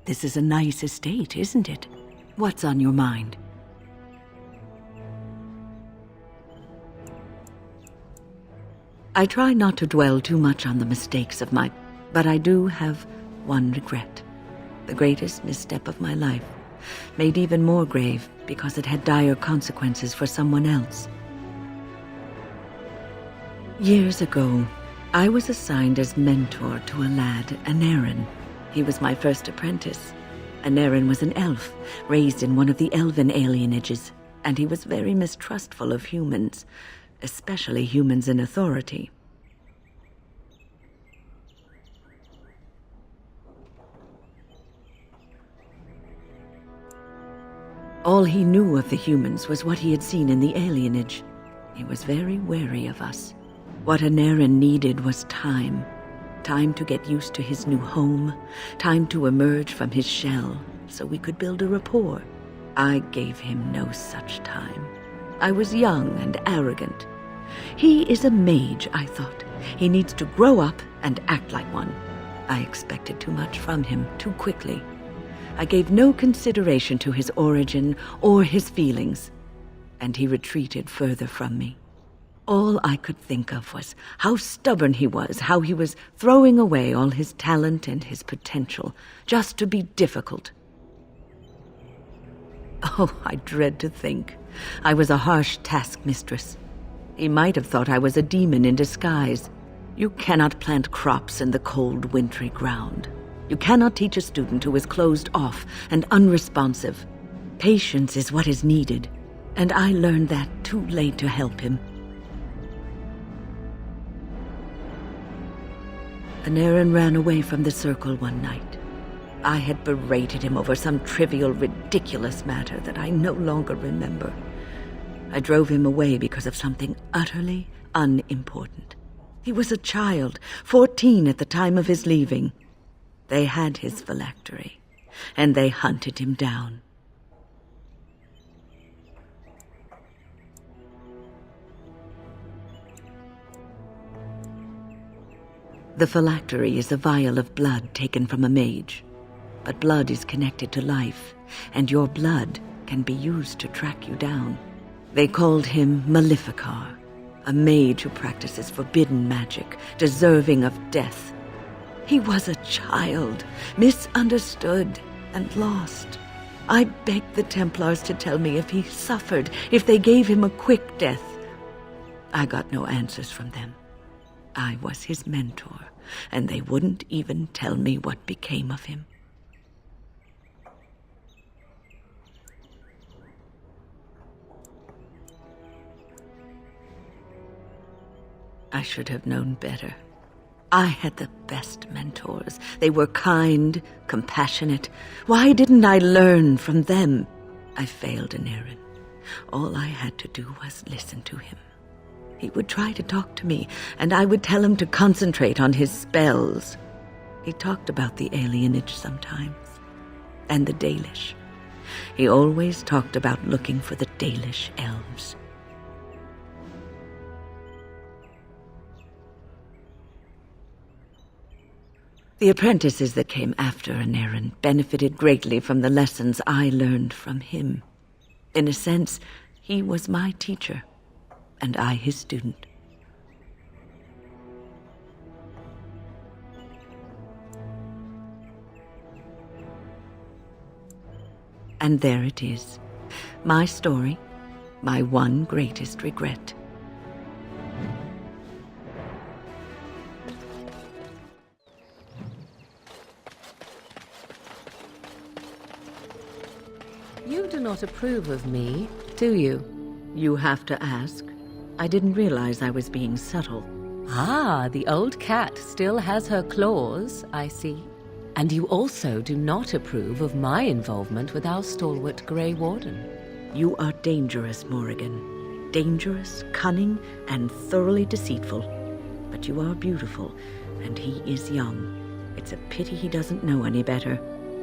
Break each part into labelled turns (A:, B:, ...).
A: This is a nice estate, isn't it? What's on your mind? I try not to dwell too much on the mistakes of but I do have one regret. The greatest misstep of my life, made even more grave because it had dire consequences for someone else. Years ago, I was assigned as mentor to a lad, Anarin. He was my first apprentice. Anarin was an elf, raised in one of the elven alienages, and he was very mistrustful of humans, especially humans in authority. All he knew of the humans was what he had seen in the alienage. He was very wary of us. What Anarin needed was time. Time to get used to his new home. Time to emerge from his shell so we could build a rapport. I gave him no such time. I was young and arrogant. He is a mage, I thought. He needs to grow up and act like one. I expected too much from him too quickly. I gave no consideration to his origin or his feelings, and he retreated further from me. All I could think of was how stubborn he was, how he was throwing away all his talent and his potential just to be difficult. Oh, I dread to think. I was a harsh taskmistress. He might have thought I was a demon in disguise. You cannot plant crops in the cold, wintry ground. You cannot teach a student who is closed off and unresponsive. Patience is what is needed, and I learned that too late to help him. Anarin ran away from the circle one night. I had berated him over some trivial, ridiculous matter that I no longer remember. I drove him away because of something utterly unimportant. He was a child, 14 at the time of his leaving. They had his phylactery, and they hunted him down. The phylactery is a vial of blood taken from a mage. But blood is connected to life, and your blood can be used to track you down. They called him Maleficar, a mage who practices forbidden magic, deserving of death. He was a child, misunderstood and lost. I begged the Templars to tell me if he suffered, if they gave him a quick death. I got no answers from them. I was his mentor, and they wouldn't even tell me what became of him. I should have known better. I had the best mentors. They were kind, compassionate. Why didn't I learn from them? I failed Anarin. All I had to do was listen to him. He would try to talk to me, and I would tell him to concentrate on his spells. He talked about the alienage sometimes, and the Dalish. He always talked about looking for the Dalish elves. The apprentices that came after Anarin benefited greatly from the lessons I learned from him. In a sense, he was my teacher, and I his student. And there it is, my story, my one greatest regret.
B: You do not approve of me, do you?
A: You have to ask. I didn't realize I was being subtle.
B: Ah, the old cat still has her claws, I see. And you also do not approve of my involvement with our stalwart Grey Warden.
A: You are dangerous, Morrigan. Dangerous, cunning, and thoroughly deceitful. But you are beautiful, and he is young. It's a pity he doesn't know any better.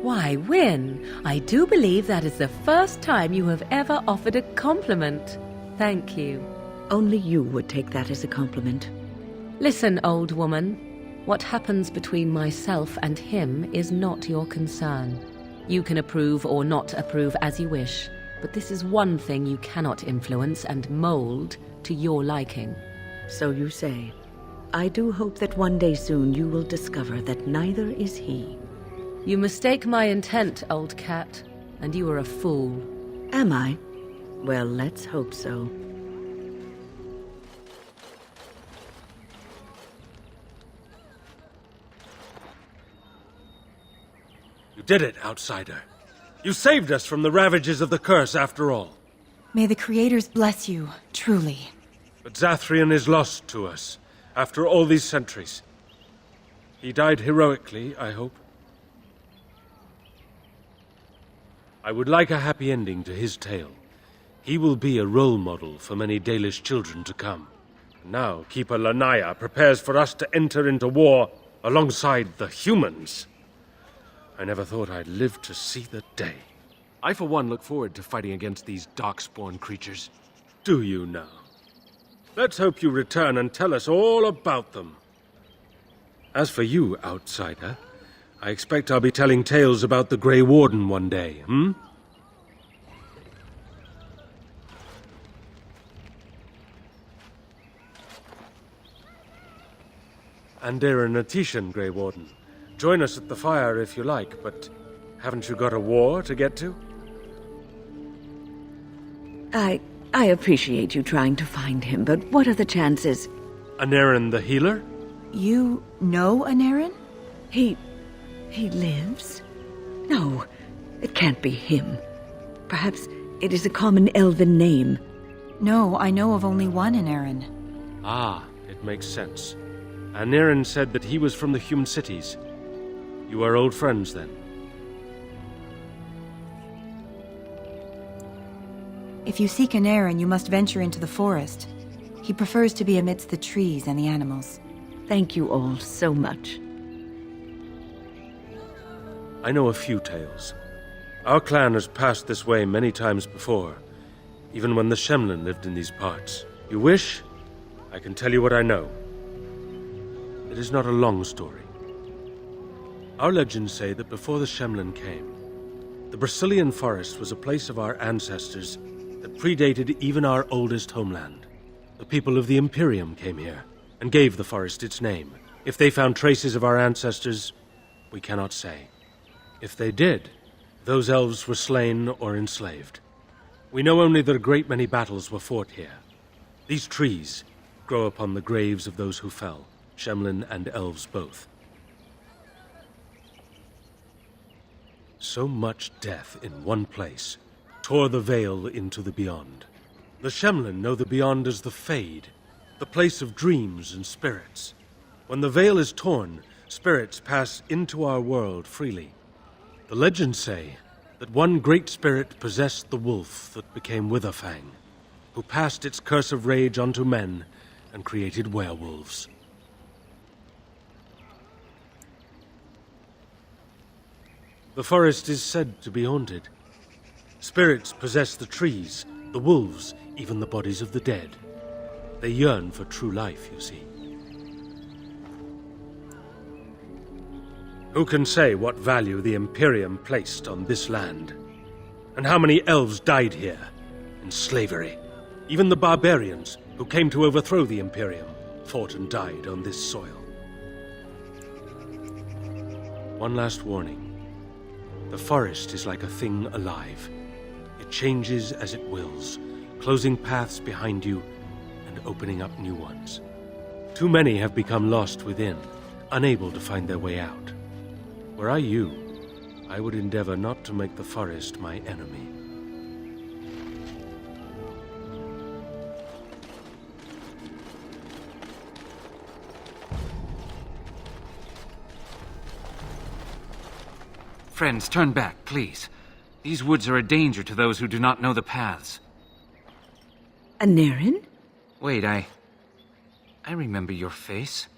B: Why, Wynne, I do believe that is the first time you have ever offered a compliment. Thank you.
A: Only you would take that as a compliment.
B: Listen, old woman. What happens between myself and him is not your concern. You can approve or not approve as you wish, but this is one thing you cannot influence and mold to your liking.
A: So you say. I do hope that one day soon you will discover that neither is he.
B: You mistake my intent, old cat, and you are a fool.
A: Am I? Well, let's hope so.
C: You did it, outsider. You saved us from the ravages of the curse after all.
D: May the creators bless you, truly.
C: But Zathrian is lost to us, after all these centuries. He died heroically, I hope. I would like a happy ending to his tale. He will be a role model for many Dalish children to come. Now, Keeper Lanaya prepares for us to enter into war alongside the humans. I never thought I'd live to see the day. I, for one, look forward to fighting against these darkspawn creatures. Do you now? Let's hope you return and tell us all about them. As for you, outsider, I expect I'll be telling tales about the Grey Warden one day, hmm? Andera Natishan, Grey Warden. Join us at the fire if you like, but haven't you got a war to get to?
A: I appreciate you trying to find him, but what are the chances?
C: Anarin the healer?
D: You know Anarin?
A: He lives? No, it can't be him. Perhaps it is a common elven name.
D: No, I know of only one Anarin.
C: Ah, it makes sense. Anarin said that he was from the human cities. You are old friends, then?
D: If you seek Anarin, you must venture into the forest. He prefers to be amidst the trees and the animals.
A: Thank you all so much.
C: I know a few tales. Our clan has passed this way many times before, even when the Shemlin lived in these parts. You wish? I can tell you what I know. It is not a long story. Our legends say that before the Shemlin came, the Brazilian forest was a place of our ancestors that predated even our oldest homeland. The people of the Imperium came here and gave the forest its name. If they found traces of our ancestors, we cannot say. If they did, those elves were slain or enslaved. We know only that a great many battles were fought here. These trees grow upon the graves of those who fell, Shemlin and elves both. So much death in one place tore the veil into the beyond. The Shemlin know the beyond as the Fade, the place of dreams and spirits. When the veil is torn, spirits pass into our world freely. The legends say that one great spirit possessed the wolf that became Witherfang, who passed its curse of rage onto men and created werewolves. The forest is said to be haunted. Spirits possess the trees, the wolves, even the bodies of the dead. They yearn for true life, you see. Who can say what value the Imperium placed on this land? And how many elves died here, in slavery? Even the barbarians, who came to overthrow the Imperium, fought and died on this soil. One last warning. The forest is like a thing alive. It changes as it wills, closing paths behind you and opening up new ones. Too many have become lost within, unable to find their way out. Were I you, I would endeavor not to make the forest my enemy.
E: Friends, turn back, please. These woods are a danger to those who do not know the paths.
A: Anarin?
E: Wait, I remember your face.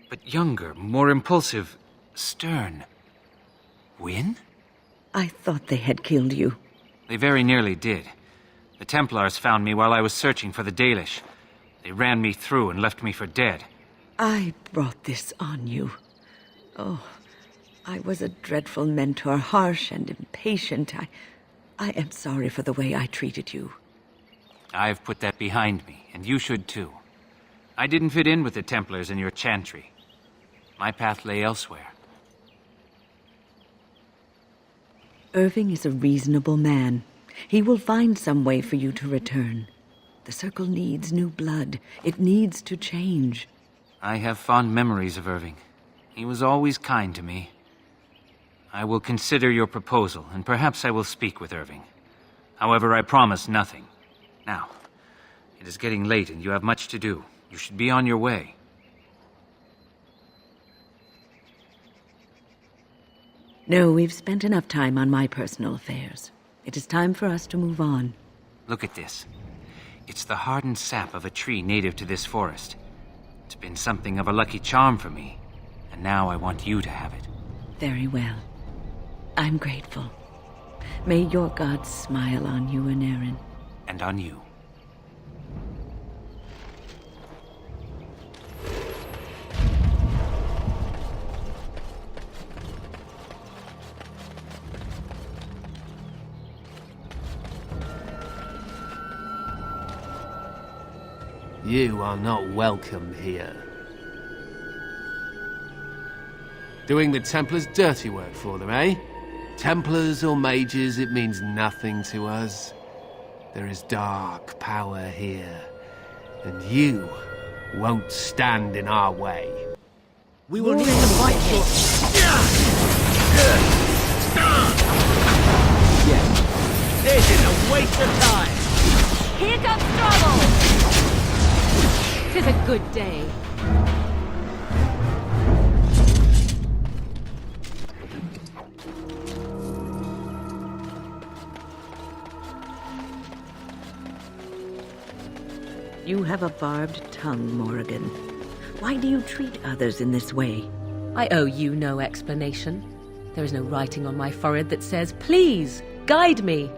E: But younger, more impulsive, stern. Wynne?
A: I thought they had killed you.
E: They very nearly did. The Templars found me while I was searching for the Dalish. They ran me through and left me for dead.
A: I brought this on you. Oh, I was a dreadful mentor, harsh and impatient. I am sorry for the way I treated you.
E: I've put that behind me, and you should too. I didn't fit in with the Templars in your chantry. My path lay elsewhere.
A: Irving is a reasonable man. He will find some way for you to return. The Circle needs new blood. It needs to change.
E: I have fond memories of Irving. He was always kind to me. I will consider your proposal, and perhaps I will speak with Irving. However, I promise nothing. Now, it is getting late and you have much to do. You should be on your way.
A: No, we've spent enough time on my personal affairs. It is time for us to move on.
E: Look at this. It's the hardened sap of a tree native to this forest. It's been something of a lucky charm for me, and now I want you to have it.
A: Very well. I'm grateful. May your gods smile on you and Aaron.
E: And on you.
F: You are not welcome here. Doing the Templars' dirty work for them, eh? Templars or mages, it means nothing to us. There is dark power here, and you won't stand in our way.
G: We will need to fight for... Yes. This is a waste of time!
B: Here comes trouble! 'Tis a good day.
A: You have a barbed tongue, Morrigan. Why do you treat others in this way?
B: I owe you no explanation. There is no writing on my forehead that says, "Please, guide me."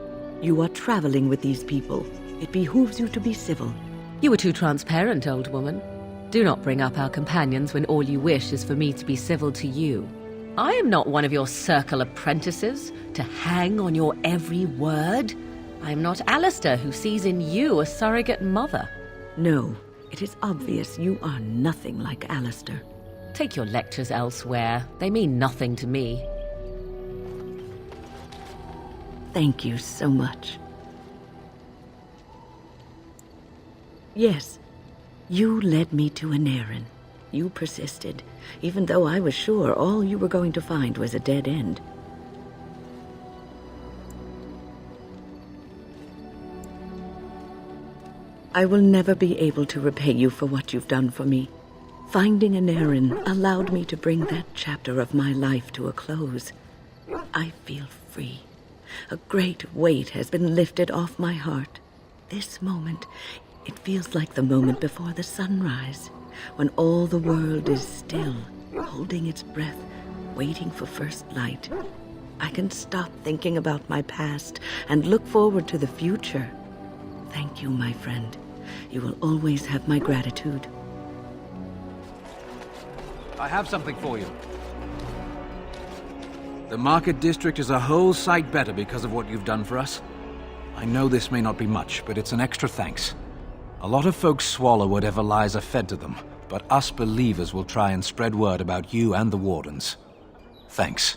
A: You are traveling with these people. It behooves you to be civil.
B: You were too transparent, old woman. Do not bring up our companions when all you wish is for me to be civil to you. I am not one of your circle apprentices, to hang on your every word. I am not Alistair, who sees in you a surrogate mother.
A: No, it is obvious you are nothing like Alistair.
B: Take your lectures elsewhere. They mean nothing to me.
A: Thank you so much. Yes, you led me to an errand. You persisted, even though I was sure all you were going to find was a dead end. I will never be able to repay you for what you've done for me. Finding an errand allowed me to bring that chapter of my life to a close. I feel free. A great weight has been lifted off my heart. This moment, it feels like the moment before the sunrise, when all the world is still, holding its breath, waiting for first light. I can stop thinking about my past and look forward to the future. Thank you, my friend. You will always have my gratitude.
H: I have something for you. The Market District is a whole sight better because of what you've done for us. I know this may not be much, but it's an extra thanks. A lot of folks swallow whatever lies are fed to them, but us believers will try and spread word about you and the Wardens. Thanks.